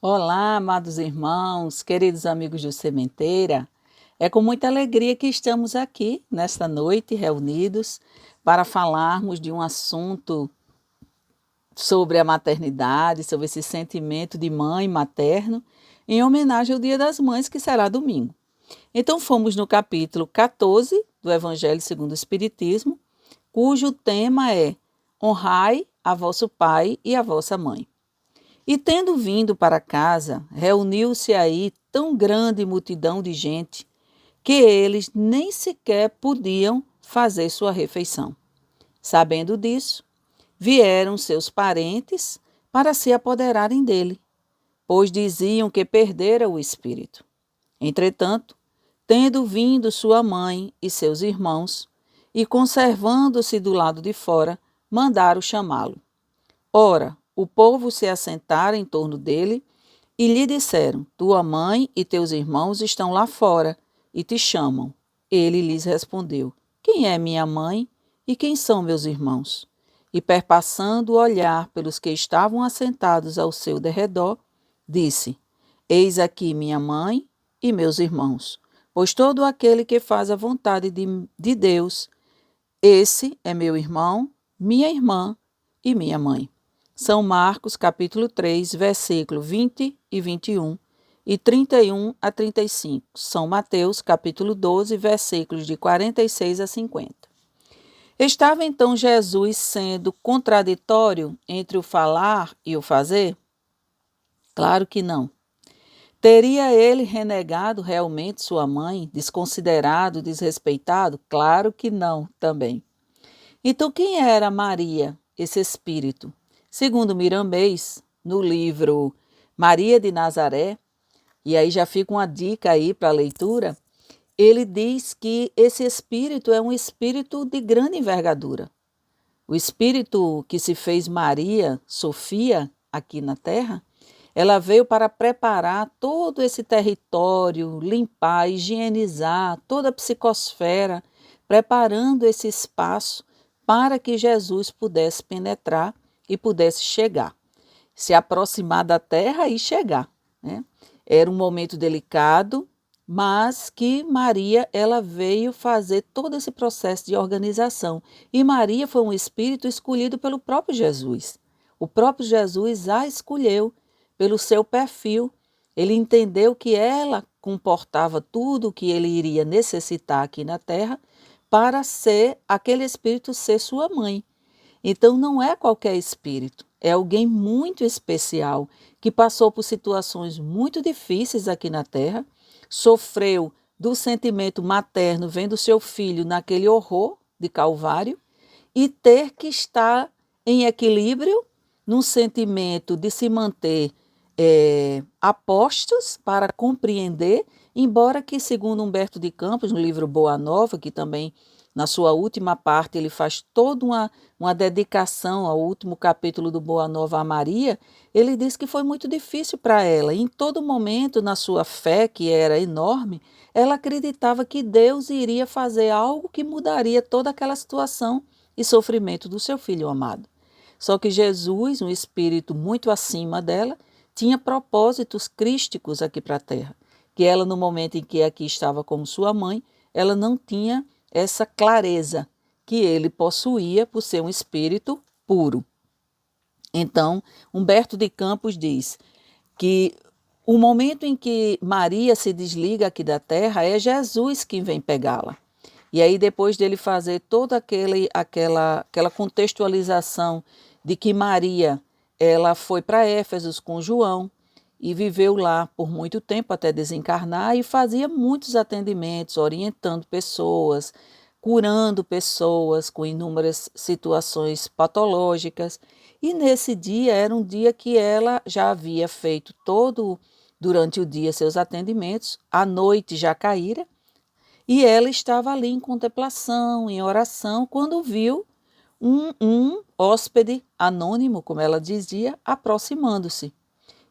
Olá, amados irmãos, queridos amigos do Sementeira. É com muita alegria que estamos aqui nesta noite reunidos para falarmos de um assunto sobre a maternidade, sobre esse sentimento de mãe materno, em homenagem ao Dia das Mães, que será domingo. Então, fomos no capítulo 14 do Evangelho segundo o Espiritismo, cujo tema é Honrai a vosso pai e a vossa mãe. E tendo vindo para casa, reuniu-se aí tão grande multidão de gente que eles nem sequer podiam fazer sua refeição. Sabendo disso, vieram seus parentes para se apoderarem dele, pois diziam que perdera o espírito. Entretanto, tendo vindo sua mãe e seus irmãos, e conservando-se do lado de fora, mandaram chamá-lo. Ora, o povo se assentara em torno dele e lhe disseram: Tua mãe e teus irmãos estão lá fora e te chamam. Ele lhes respondeu: Quem é minha mãe e quem são meus irmãos? E perpassando o olhar pelos que estavam assentados ao seu derredor, disse: Eis aqui minha mãe e meus irmãos, pois todo aquele que faz a vontade de Deus, esse é meu irmão, minha irmã e minha mãe. São Marcos, capítulo 3, versículo 20 e 21 e 31 a 35. São Mateus, capítulo 12, versículos de 46 a 50. Estava então Jesus sendo contraditório entre o falar e o fazer? Claro que não. Teria ele renegado realmente sua mãe, desconsiderado, desrespeitado? Claro que não também. Então, quem era Maria, esse espírito? Segundo Miramês, no livro Maria de Nazaré, e aí já fica uma dica aí para a leitura, ele diz que esse espírito é um espírito de grande envergadura. O espírito que se fez Maria, Sofia, aqui na Terra, ela veio para preparar todo esse território, limpar, higienizar toda a psicosfera, preparando esse espaço para que Jesus pudesse penetrar e pudesse chegar, se aproximar da terra e chegar, né? Era um momento delicado, mas que Maria ela veio fazer todo esse processo de organização. E Maria foi um espírito escolhido pelo próprio Jesus. O próprio Jesus a escolheu pelo seu perfil. Ele entendeu que ela comportava tudo o que ele iria necessitar aqui na terra para ser aquele espírito ser sua mãe. Então não é qualquer espírito, é alguém muito especial que passou por situações muito difíceis aqui na Terra, sofreu do sentimento materno vendo seu filho naquele horror de Calvário e ter que estar em equilíbrio num sentimento de se manter a postos para compreender, embora que, segundo Humberto de Campos, no livro Boa Nova, que também na sua última parte ele faz toda uma dedicação ao último capítulo do Boa Nova a Maria, ele diz que foi muito difícil para ela. E em todo momento, na sua fé, que era enorme, ela acreditava que Deus iria fazer algo que mudaria toda aquela situação e sofrimento do seu filho amado. Só que Jesus, um espírito muito acima dela, tinha propósitos crísticos aqui para a Terra, que ela, no momento em que aqui estava como sua mãe, ela não tinha essa clareza que ele possuía por ser um espírito puro. Então, Humberto de Campos diz que o momento em que Maria se desliga aqui da terra é Jesus quem vem pegá-la. E aí, depois dele fazer toda aquela contextualização de que Maria ela foi para Éfeso com João e viveu lá por muito tempo até desencarnar e fazia muitos atendimentos, orientando pessoas, curando pessoas com inúmeras situações patológicas. E nesse dia era um dia que ela já havia feito todo durante o dia seus atendimentos, a noite já caíra, e ela estava ali em contemplação, em oração, quando viu um hóspede anônimo, como ela dizia, aproximando-se.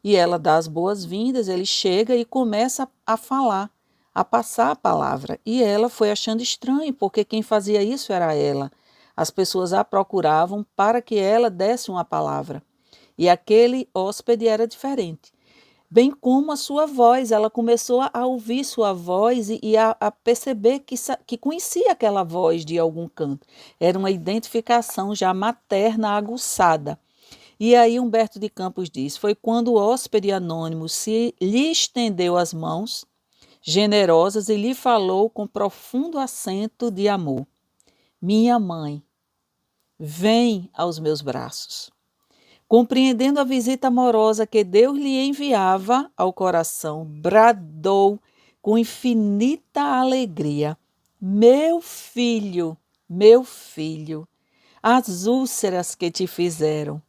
E ela dá as boas-vindas, ele chega e começa a falar, a passar a palavra. E ela foi achando estranho, porque quem fazia isso era ela. As pessoas a procuravam para que ela desse uma palavra. E aquele hóspede era diferente. bem como a sua voz. Ela começou a ouvir sua voz e a perceber que conhecia aquela voz de algum canto. Era uma identificação já materna aguçada. E aí Humberto de Campos diz: foi quando o hóspede anônimo lhe estendeu as mãos generosas e lhe falou com profundo acento de amor: minha mãe, vem aos meus braços. Compreendendo a visita amorosa que Deus lhe enviava ao coração, bradou com infinita alegria: meu filho, as úlceras que te fizeram.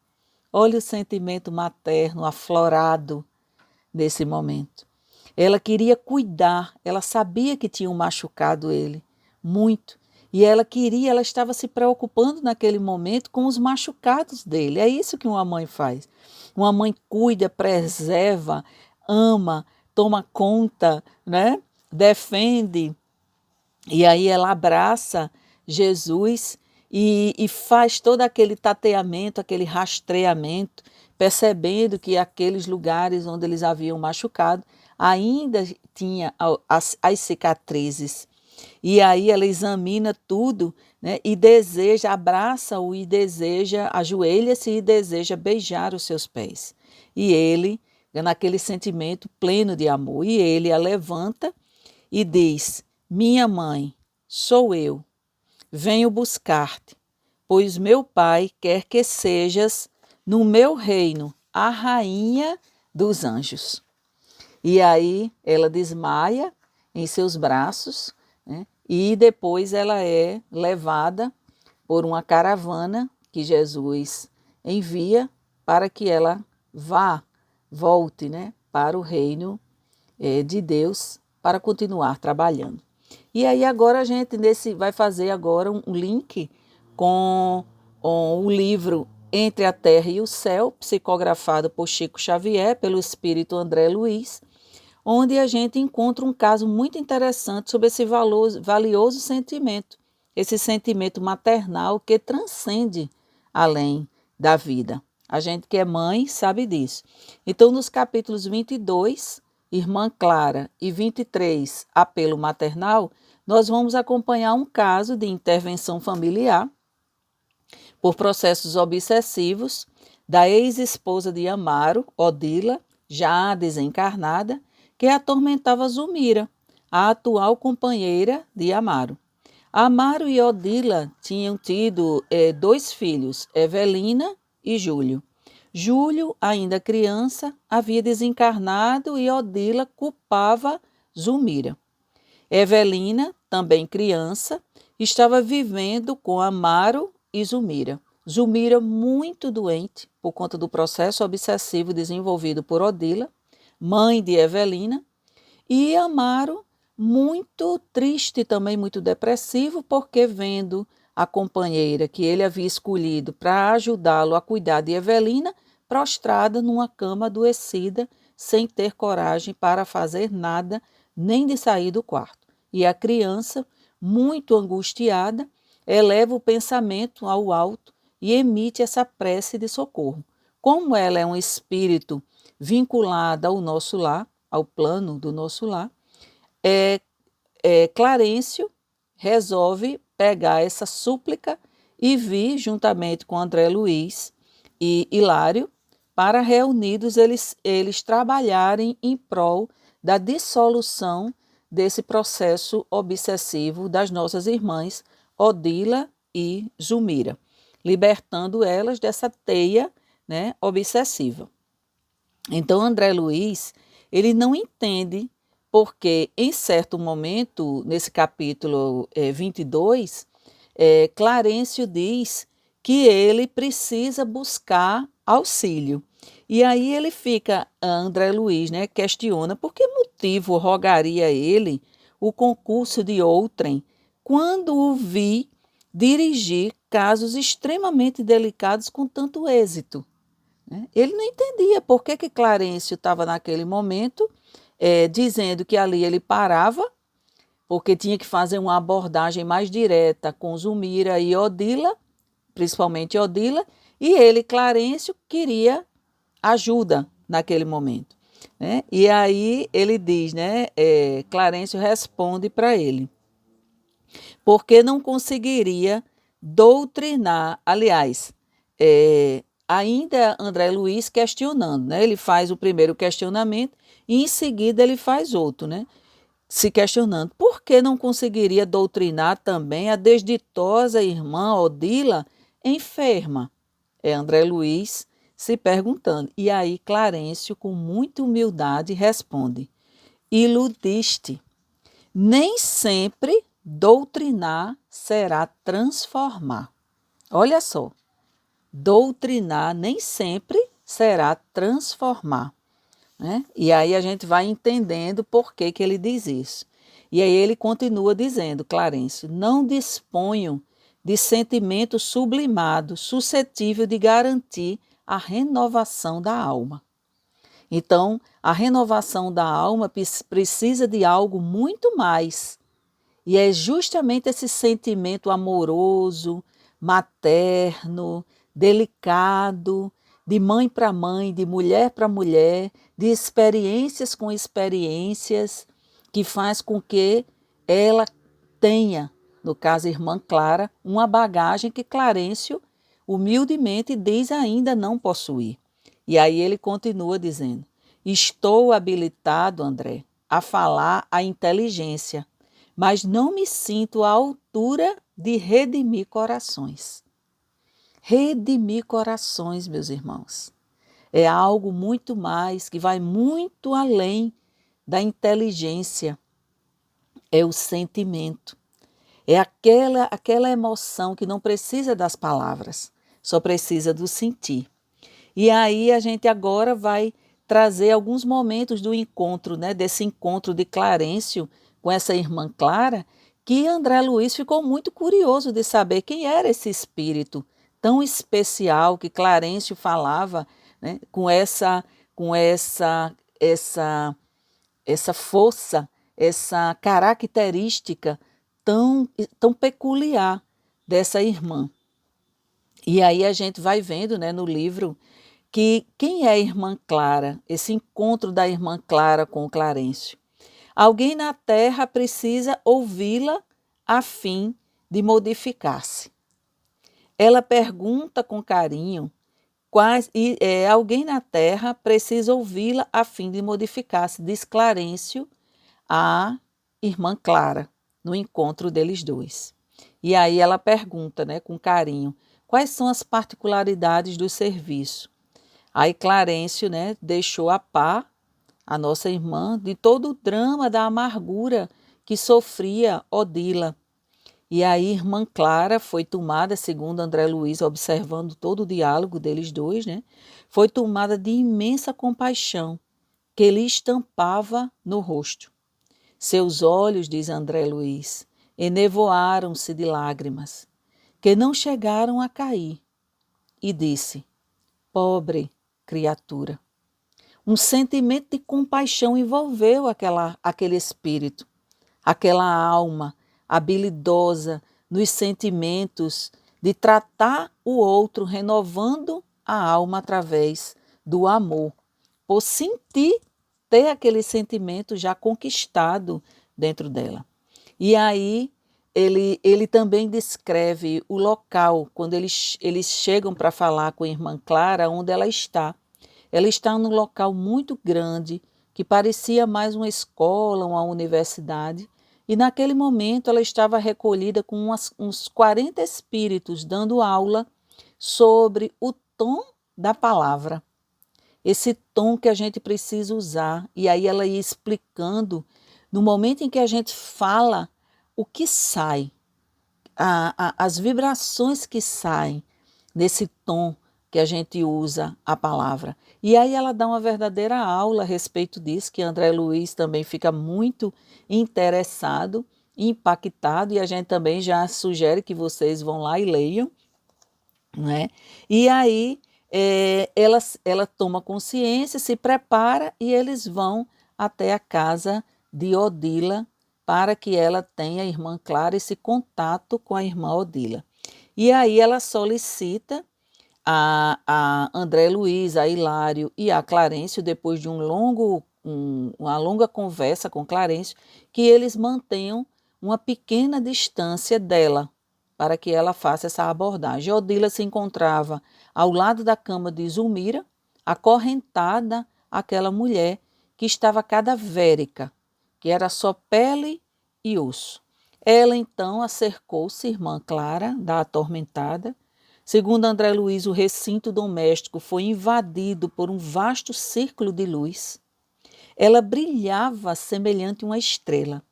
Olha o sentimento materno aflorado nesse momento. Ela queria cuidar, ela sabia que tinham machucado ele muito. E ela estava se preocupando naquele momento com os machucados dele. É isso que uma mãe faz. Uma mãe cuida, preserva, ama, toma conta, né? Defende. E aí ela abraça Jesus e faz todo aquele tateamento, aquele rastreamento, percebendo que aqueles lugares onde eles haviam machucado ainda tinha as cicatrizes. E aí ela examina tudo, né, e deseja, abraça-o e deseja, ajoelha-se e deseja beijar os seus pés. E ele, naquele sentimento pleno de amor, e ele a levanta e diz: minha mãe, sou eu, venho buscar-te, pois meu pai quer que sejas no meu reino a rainha dos anjos. E aí ela desmaia em seus braços, né? E depois ela é levada por uma caravana que Jesus envia para que ela volte, né, para o reino de Deus para continuar trabalhando. E aí agora a gente vai fazer agora um link com o livro Entre a Terra e o Céu, psicografado por Chico Xavier, pelo espírito André Luiz, onde a gente encontra um caso muito interessante sobre esse valioso sentimento, esse sentimento maternal que transcende além da vida. A gente que é mãe sabe disso. Então, nos capítulos 22, Irmã Clara, e 23, Apelo Maternal, nós vamos acompanhar um caso de intervenção familiar por processos obsessivos da ex-esposa de Amaro, Odila, já desencarnada, que atormentava Zulmira, a atual companheira de Amaro. Amaro e Odila tinham tido 2 filhos, Evelina e Júlio. Júlio, ainda criança, havia desencarnado e Odila culpava Zulmira. Evelina, também criança, estava vivendo com Amaro e Zulmira. Zulmira muito doente por conta do processo obsessivo desenvolvido por Odila, mãe de Evelina, e Amaro muito triste, também muito depressivo, porque vendo a companheira que ele havia escolhido para ajudá-lo a cuidar de Evelina, prostrada numa cama adoecida, sem ter coragem para fazer nada, nem de sair do quarto. E a criança, muito angustiada, eleva o pensamento ao alto e emite essa prece de socorro. Como ela é um espírito vinculado ao nosso lar, ao plano do nosso lar, Clarencio resolve pegar essa súplica e vir juntamente com André Luiz e Hilário para reunidos eles trabalharem em prol da dissolução desse processo obsessivo das nossas irmãs Odila e Zulmira, libertando elas dessa teia, né, obsessiva. Então André Luiz, ele não entende porque em certo momento, nesse capítulo 22, Clarencio diz que ele precisa buscar auxílio. E aí ele fica, André Luiz, né, questiona por que motivo rogaria ele o concurso de outrem quando o vi dirigir casos extremamente delicados com tanto êxito. Ele não entendia por que Clarencio estava naquele momento dizendo que ali ele parava, porque tinha que fazer uma abordagem mais direta com Zulmira e Odila, principalmente Odila, e ele, Clarencio, queria ajuda naquele momento. né? E aí ele diz, né? Clarencio responde para ele, porque não conseguiria doutrinar, aliás, ainda André Luiz questionando, né? Ele faz o primeiro questionamento e em seguida ele faz outro, né? Se questionando por que não conseguiria doutrinar também a desditosa irmã Odila enferma. É André Luiz se perguntando. E aí Clarencio, com muita humildade, responde: iludiste. Nem sempre doutrinar será transformar. Olha só, doutrinar nem sempre será transformar, né? E aí a gente vai entendendo por que que ele diz isso. E aí ele continua dizendo, Clarencio, não disponho de sentimento sublimado, suscetível de garantir a renovação da alma. Então, a renovação da alma precisa de algo muito mais. E é justamente esse sentimento amoroso, materno, delicado, de mãe para mãe, de mulher para mulher, de experiências com experiências, que faz com que ela tenha, no caso a irmã Clara, uma bagagem que Clarencio humildemente diz ainda não possuir. E aí ele continua dizendo: estou habilitado, André, a falar a inteligência, mas não me sinto à altura de redimir corações. Redimir corações, meus irmãos, é algo muito mais, que vai muito além da inteligência, é o sentimento. É aquela emoção que não precisa das palavras, só precisa do sentir. E aí a gente agora vai trazer alguns momentos do encontro, né, desse encontro de Clarencio com essa irmã Clara, que André Luiz ficou muito curioso de saber quem era esse espírito tão especial que Clarencio falava, né, com essa força, essa característica tão peculiar dessa irmã. E aí a gente vai vendo, né, no livro, que quem é a irmã Clara, esse encontro da irmã Clara com o Clarencio. Alguém na Terra precisa ouvi-la a fim de modificar-se. Ela pergunta com carinho, alguém na Terra precisa ouvi-la a fim de modificar-se, diz Clarencio à irmã Clara, no encontro deles dois. E aí ela pergunta, né, com carinho, quais são as particularidades do serviço. Aí Clarencio, né, deixou a par a nossa irmã de todo o drama da amargura que sofria Odila. E aí irmã Clara foi tomada, segundo André Luiz, observando todo o diálogo deles dois, né, foi tomada de imensa compaixão que lhe estampava no rosto. Seus olhos, diz André Luiz, enevoaram-se de lágrimas, que não chegaram a cair, e disse: pobre criatura. Um sentimento de compaixão envolveu aquele espírito, aquela alma habilidosa nos sentimentos de tratar o outro, renovando a alma através do amor, por sentir, ter aquele sentimento já conquistado dentro dela. E aí ele também descreve o local, quando eles chegam para falar com a irmã Clara, onde ela está. Ela está num local muito grande, que parecia mais uma escola, uma universidade, e naquele momento ela estava recolhida com uns 40 espíritos dando aula sobre o tom da palavra. Esse tom que a gente precisa usar. E aí ela ia explicando, no momento em que a gente fala, o que sai, as vibrações que saem nesse tom que a gente usa a palavra. E aí ela dá uma verdadeira aula a respeito disso, que André Luiz também fica muito interessado, impactado, e a gente também já sugere que vocês vão lá e leiam, né? E aí ela toma consciência, se prepara e eles vão até a casa de Odila para que ela tenha, a irmã Clara, esse contato com a irmã Odila. E aí ela solicita a André Luiz, a Hilário e a Clarencio, depois de uma longa conversa com Clarencio, que eles mantenham uma pequena distância dela, para que ela faça essa abordagem. Odila se encontrava ao lado da cama de Zulmira, acorrentada àquela mulher que estava cadavérica, que era só pele e osso. Ela então acercou-se, irmã Clara, da atormentada. Segundo André Luiz, o recinto doméstico foi invadido por um vasto círculo de luz. Ela brilhava semelhante uma estrela.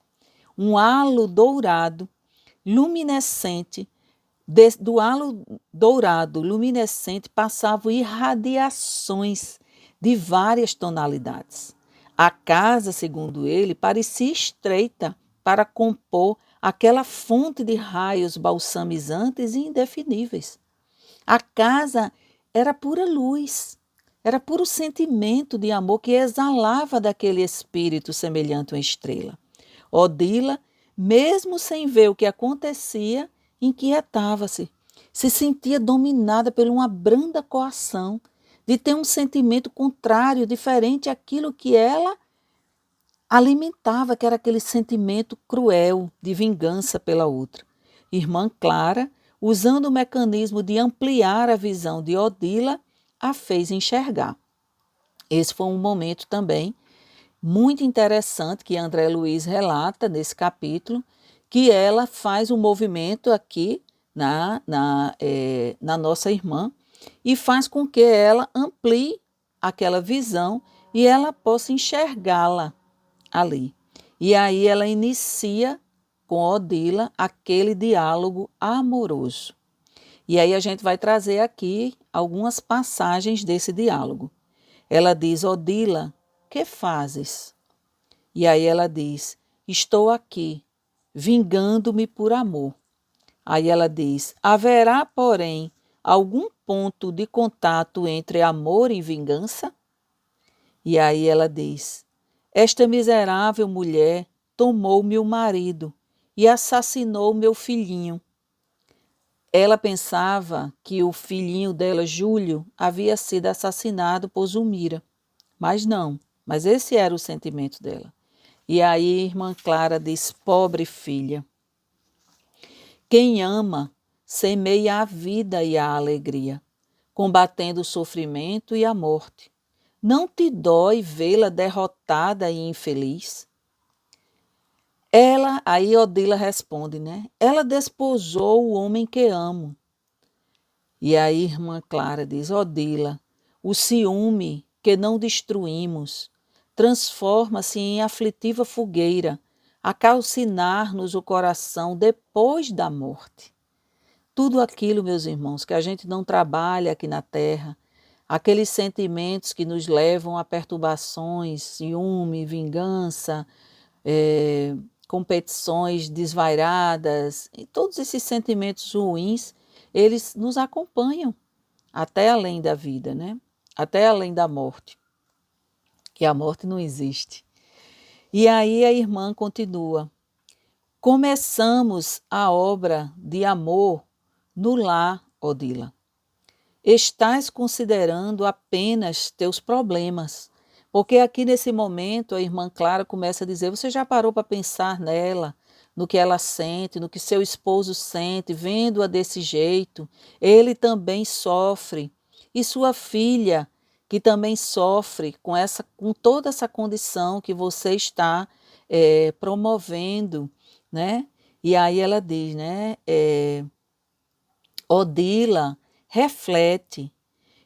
Um halo dourado, luminescente, do halo dourado luminescente passavam irradiações de várias tonalidades. A casa, segundo ele, parecia estreita para compor aquela fonte de raios balsamizantes e indefiníveis. A casa era pura luz, era puro sentimento de amor que exalava daquele espírito semelhante a uma estrela. Odila, mesmo sem ver o que acontecia, inquietava-se, se sentia dominada por uma branda coação de ter um sentimento contrário, diferente àquilo que ela alimentava, que era aquele sentimento cruel de vingança pela outra. Irmã Clara, usando o mecanismo de ampliar a visão de Odila, a fez enxergar. Esse foi um momento também muito interessante que André Luiz relata nesse capítulo, que ela faz um movimento aqui na nossa irmã e faz com que ela amplie aquela visão e ela possa enxergá-la ali. E aí ela inicia com Odila aquele diálogo amoroso. E aí a gente vai trazer aqui algumas passagens desse diálogo. Ela diz: Odila, que fazes? E aí ela diz: estou aqui, vingando-me por amor. Aí ela diz: haverá, porém, algum ponto de contato entre amor e vingança? E aí ela diz: esta miserável mulher tomou meu marido e assassinou meu filhinho. Ela pensava que o filhinho dela, Júlio, havia sido assassinado por Zulmira. Mas não, mas esse era o sentimento dela. E aí irmã Clara diz: pobre filha, quem ama semeia a vida e a alegria, combatendo o sofrimento e a morte. Não te dói vê-la derrotada e infeliz? Aí Odila responde, né? Ela desposou o homem que amo. E aí irmã Clara diz: Odila, o ciúme que não destruímos transforma-se em aflitiva fogueira, a calcinar-nos o coração depois da morte. Tudo aquilo, meus irmãos, que a gente não trabalha aqui na terra, aqueles sentimentos que nos levam a perturbações, ciúme, vingança, competições desvairadas, e todos esses sentimentos ruins, eles nos acompanham até além da vida, né? Até além da morte, que a morte não existe. E aí a irmã continua: começamos a obra de amor no lar, Odila. Estás considerando apenas teus problemas, porque aqui nesse momento a irmã Clara começa a dizer: você já parou para pensar nela, no que ela sente, no que seu esposo sente, vendo-a desse jeito? Ele também sofre. E sua filha, que também sofre com toda essa condição que você está promovendo, né? E aí ela diz, né? Odila, reflete.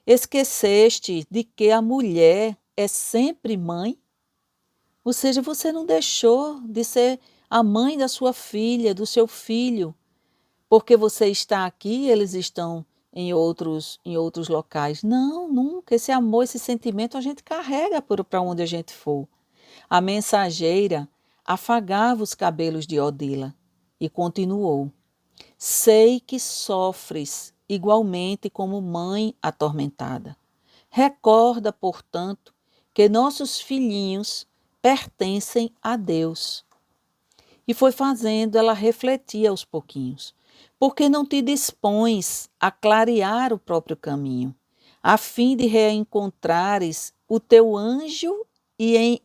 Esqueceste de que a mulher é sempre mãe? Ou seja, você não deixou de ser a mãe da sua filha, do seu filho, porque você está aqui e eles estão em outros locais. Não, nunca. Esse amor, esse sentimento a gente carrega para onde a gente for. A mensageira afagava os cabelos de Odila e continuou: sei que sofres igualmente como mãe atormentada. Recorda, portanto, que nossos filhinhos pertencem a Deus. E foi fazendo ela refletir aos pouquinhos. Por que não te dispões a clarear o próprio caminho, a fim de reencontrares o teu anjo e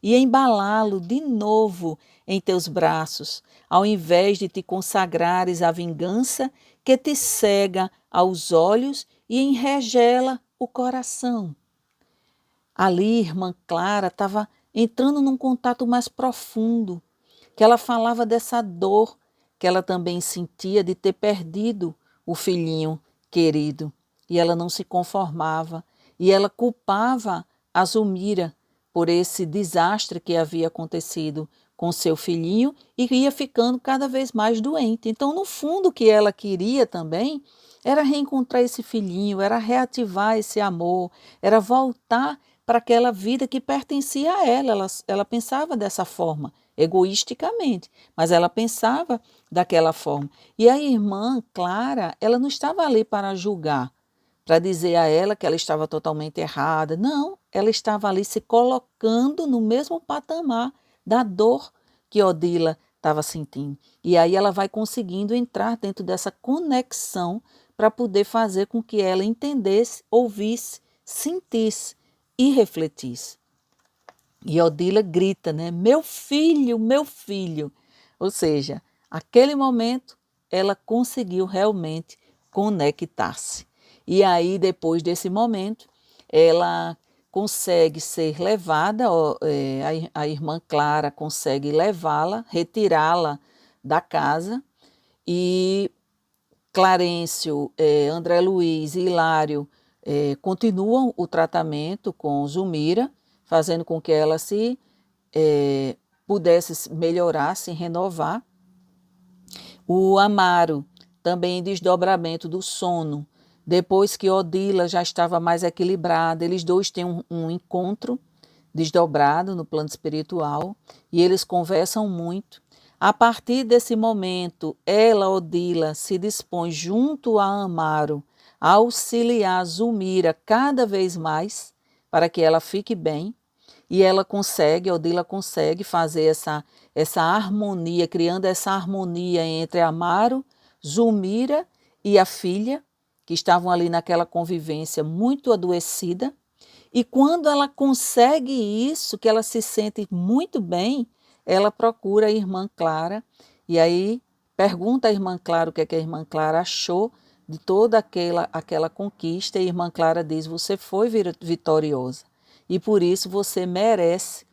embalá-lo de novo em teus braços, ao invés de te consagrares à vingança que te cega aos olhos e enregela o coração? Ali, irmã Clara estava entrando num contato mais profundo, que ela falava dessa dor que ela também sentia de ter perdido o filhinho querido. E ela não se conformava, e ela culpava a Zulmira por esse desastre que havia acontecido com seu filhinho e ia ficando cada vez mais doente. Então, no fundo, o que ela queria também era reencontrar esse filhinho, era reativar esse amor, era voltar para aquela vida que pertencia a ela. Ela pensava dessa forma, egoisticamente, mas ela pensava daquela forma. E a irmã Clara, ela não estava ali para julgar, para dizer a ela que ela estava totalmente errada. Não, ela estava ali se colocando no mesmo patamar da dor que Odila estava sentindo. E aí ela vai conseguindo entrar dentro dessa conexão para poder fazer com que ela entendesse, ouvisse, sentisse e refletisse. E Odila grita, né? Meu filho, meu filho. Ou seja, aquele momento ela conseguiu realmente conectar-se. E aí, depois desse momento, ela consegue ser levada, a irmã Clara consegue levá-la, retirá-la da casa, e Clarencio, André Luiz e Hilário continuam o tratamento com Zulmira, fazendo com que ela se pudesse melhorar, se renovar. O Amaro, também em desdobramento do sono, depois que Odila já estava mais equilibrada, eles dois têm um encontro desdobrado no plano espiritual e eles conversam muito. A partir desse momento, ela, Odila, se dispõe junto a Amaro a auxiliar Zulmira cada vez mais para que ela fique bem. E ela consegue, Odila consegue fazer essa harmonia, criando essa harmonia entre Amaro, Zulmira e a filha, que estavam ali naquela convivência muito adoecida. E quando ela consegue isso, que ela se sente muito bem, ela procura a irmã Clara e aí pergunta à irmã Clara o que é que a irmã Clara achou de toda aquela conquista. E a irmã Clara diz: você foi vitoriosa e por isso você merece,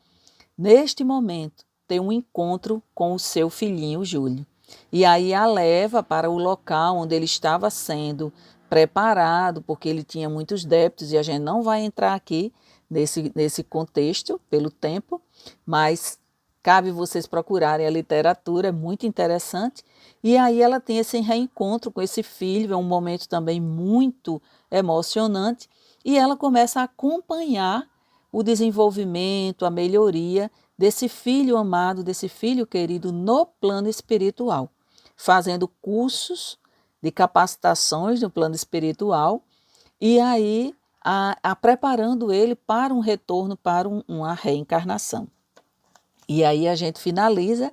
neste momento, ter um encontro com o seu filhinho Júlio. E aí a leva para o local onde ele estava sendo preparado, porque ele tinha muitos débitos, e a gente não vai entrar aqui nesse contexto pelo tempo, mas cabe vocês procurarem a literatura, é muito interessante. E aí ela tem esse reencontro com esse filho, é um momento também muito emocionante, e ela começa a acompanhar o desenvolvimento, a melhoria desse filho amado, desse filho querido no plano espiritual, fazendo cursos de capacitações no plano espiritual e aí preparando ele para um retorno, para uma reencarnação. E aí a gente finaliza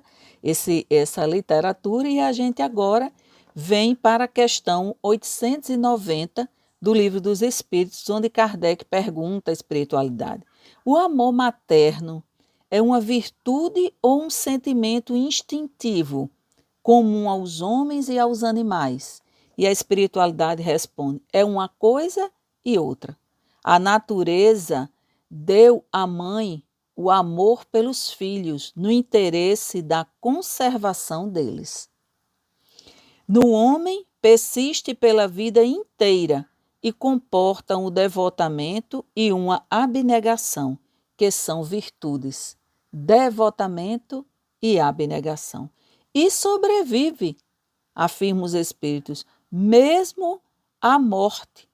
essa literatura e a gente agora vem para a questão 890 do Livro dos Espíritos, onde Kardec pergunta à espiritualidade: o amor materno é uma virtude ou um sentimento instintivo, comum aos homens e aos animais? E a espiritualidade responde: é uma coisa e outra. A natureza deu à mãe o amor pelos filhos, no interesse da conservação deles. No homem, persiste pela vida inteira e comportam o devotamento e uma abnegação, que são virtudes, devotamento e abnegação. E sobrevive, afirmam os espíritos, mesmo à morte,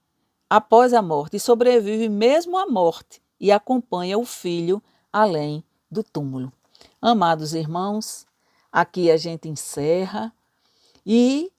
após a morte, e sobrevive mesmo à morte, e acompanha o filho além do túmulo. Amados irmãos, aqui a gente encerra e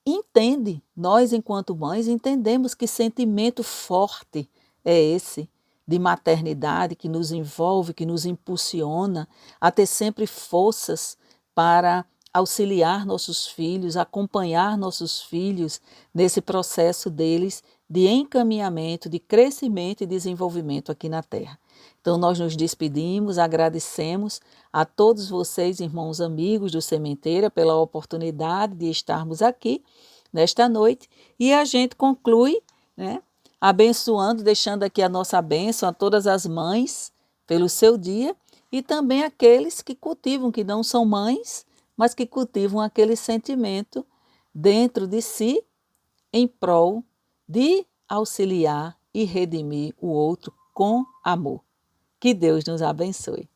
entende, nós enquanto mães entendemos que sentimento forte é esse de maternidade que nos envolve, que nos impulsiona a ter sempre forças para auxiliar nossos filhos, acompanhar nossos filhos nesse processo deles de encaminhamento, de crescimento e desenvolvimento aqui na Terra. Então, nós nos despedimos, agradecemos a todos vocês, irmãos amigos do Sementeira, pela oportunidade de estarmos aqui nesta noite, e a gente conclui, né, abençoando, deixando aqui a nossa bênção a todas as mães pelo seu dia, e também aqueles que cultivam, que não são mães, mas que cultivam aquele sentimento dentro de si em prol de auxiliar e redimir o outro com amor. Que Deus nos abençoe.